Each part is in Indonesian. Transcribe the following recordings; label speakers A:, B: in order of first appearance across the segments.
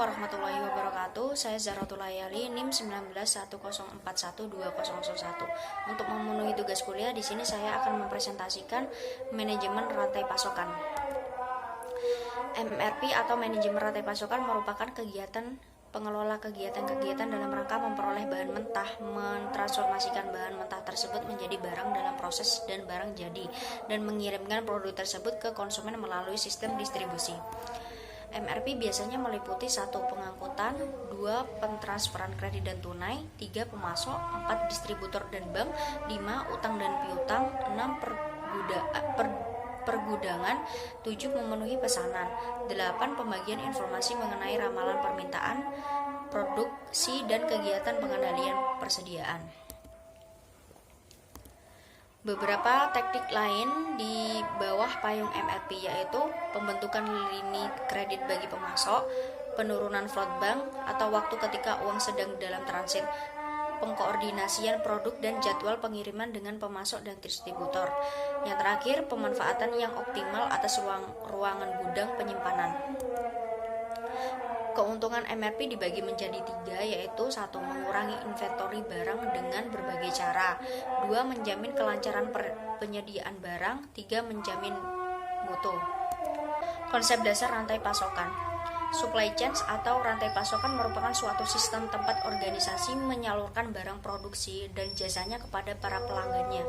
A: warahmatullahi wabarakatuh. Saya Zahratul Layali, NIM 1910412001. Untuk memenuhi tugas kuliah di sini saya akan mempresentasikan manajemen rantai pasokan. MRP atau manajemen rantai pasokan merupakan pengelola kegiatan-kegiatan dalam rangka memperoleh bahan mentah, mentransformasikan bahan mentah tersebut menjadi barang dalam proses dan barang jadi, dan mengirimkan produk tersebut ke konsumen melalui sistem distribusi. MRP biasanya meliputi 1. Pengangkutan, 2. Pentransferan kredit dan tunai, 3. Pemasok, 4. Distributor dan bank, 5. Utang dan piutang, 6. Pergudangan, 7. Memenuhi pesanan, 8. Pembagian informasi mengenai ramalan permintaan, produksi dan kegiatan pengendalian persediaan. Beberapa teknik lain di bawah payung MRP yaitu pembentukan lini kredit bagi pemasok, penurunan float bank atau waktu ketika uang sedang dalam transit, pengkoordinasian produk dan jadwal pengiriman dengan pemasok dan distributor. Yang terakhir, pemanfaatan yang optimal atas ruangan gudang penyimpanan. Keuntungan MRP dibagi menjadi 3, yaitu 1. Mengurangi inventory barang dengan berbagai cara, 2. Menjamin kelancaran penyediaan barang, 3. Menjamin mutu. Konsep dasar rantai pasokan. Supply chain atau rantai pasokan merupakan suatu sistem tempat organisasi menyalurkan barang produksi dan jasanya kepada para pelanggannya.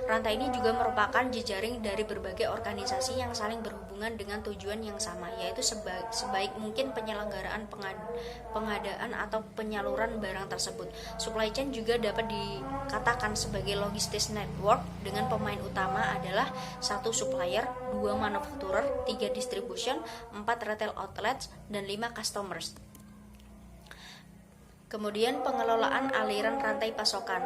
A: Rantai ini juga merupakan jejaring dari berbagai organisasi yang saling berhubungan dengan tujuan yang sama, yaitu sebaik mungkin penyelenggaraan pengadaan atau penyaluran barang tersebut. Supply chain juga dapat dikatakan sebagai logistics network dengan pemain utama adalah 1. Supplier, 2. Manufacturer, 3. Distribution, 4. Retail outlets, dan 5. Customers. Kemudian pengelolaan aliran rantai pasokan.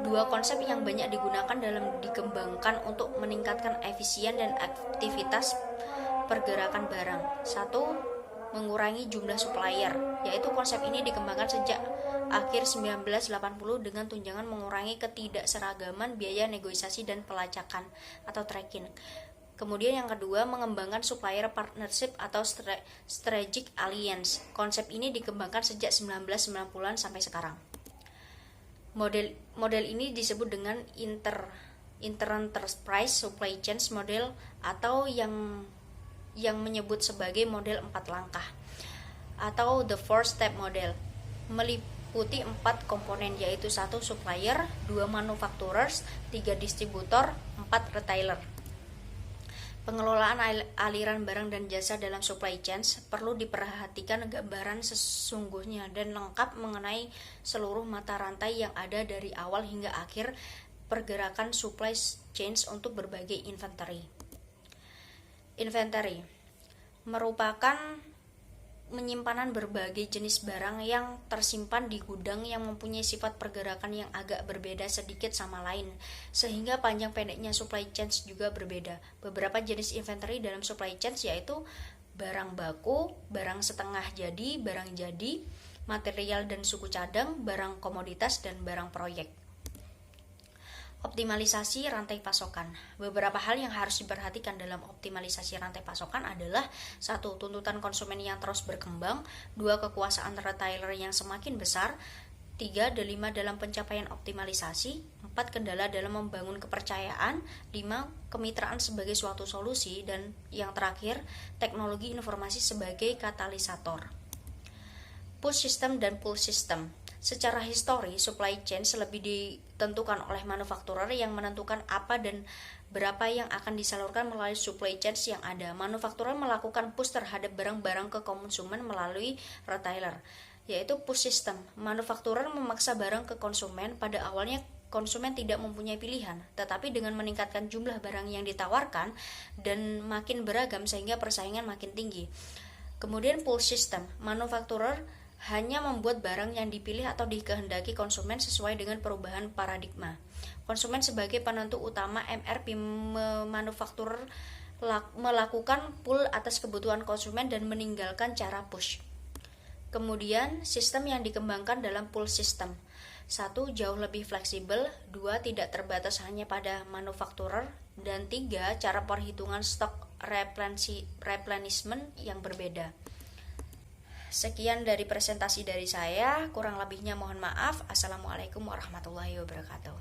A: 2 konsep yang banyak digunakan dalam dikembangkan untuk meningkatkan efisien dan aktivitas pergerakan barang. 1. Mengurangi jumlah supplier, yaitu konsep ini dikembangkan sejak akhir 1980 dengan tunjangan mengurangi ketidakseragaman biaya negosiasi dan pelacakan atau tracking. Kemudian yang kedua, mengembangkan supplier partnership atau strategic alliance. Konsep ini dikembangkan sejak 1990-an sampai sekarang. Model ini disebut dengan Enterprise Supply Chain Model atau yang menyebut sebagai model 4 langkah atau the 4-step model. Meliputi 4 komponen, yaitu 1. Supplier, 2. Manufacturers, 3. Distributor, 4. Retailer. Pengelolaan aliran barang dan jasa dalam supply chain perlu diperhatikan gambaran sesungguhnya dan lengkap mengenai seluruh mata rantai yang ada dari awal hingga akhir pergerakan supply chain untuk berbagai inventory. Inventory merupakan penyimpanan berbagai jenis barang yang tersimpan di gudang yang mempunyai sifat pergerakan yang agak berbeda sedikit sama lain, sehingga panjang pendeknya supply chain juga berbeda. Beberapa jenis inventory dalam supply chain yaitu barang baku, barang setengah jadi, barang jadi, material dan suku cadang, barang komoditas, dan barang proyek. Optimalisasi rantai pasokan. Beberapa hal yang harus diperhatikan dalam optimalisasi rantai pasokan adalah 1. Tuntutan konsumen yang terus berkembang, 2. Kekuasaan retailer yang semakin besar, 3. Dilema dalam pencapaian optimalisasi, 4. Kendala dalam membangun kepercayaan, 5. Kemitraan sebagai suatu solusi, dan yang terakhir, teknologi informasi sebagai katalisator. Push system dan pull system. Secara histori, supply chain lebih ditentukan oleh manufakturer yang menentukan apa dan berapa yang akan disalurkan melalui supply chain yang ada. Manufakturer melakukan push terhadap barang-barang ke konsumen melalui retailer, yaitu push system. Manufakturer memaksa barang ke konsumen. Pada awalnya konsumen tidak mempunyai pilihan, tetapi dengan meningkatkan jumlah barang yang ditawarkan dan makin beragam sehingga persaingan makin tinggi. Kemudian pull system. Manufakturer hanya membuat barang yang dipilih atau dikehendaki konsumen sesuai dengan perubahan paradigma. Konsumen sebagai penentu utama MRP, manufakturer melakukan pull atas kebutuhan konsumen dan meninggalkan cara push. Kemudian sistem yang dikembangkan dalam pull system. 1. Jauh lebih fleksibel, 2. Tidak terbatas hanya pada manufakturer, dan 3. Cara perhitungan stok replenishment yang berbeda. Sekian dari presentasi dari saya, kurang lebihnya mohon maaf. Assalamualaikum warahmatullahi wabarakatuh.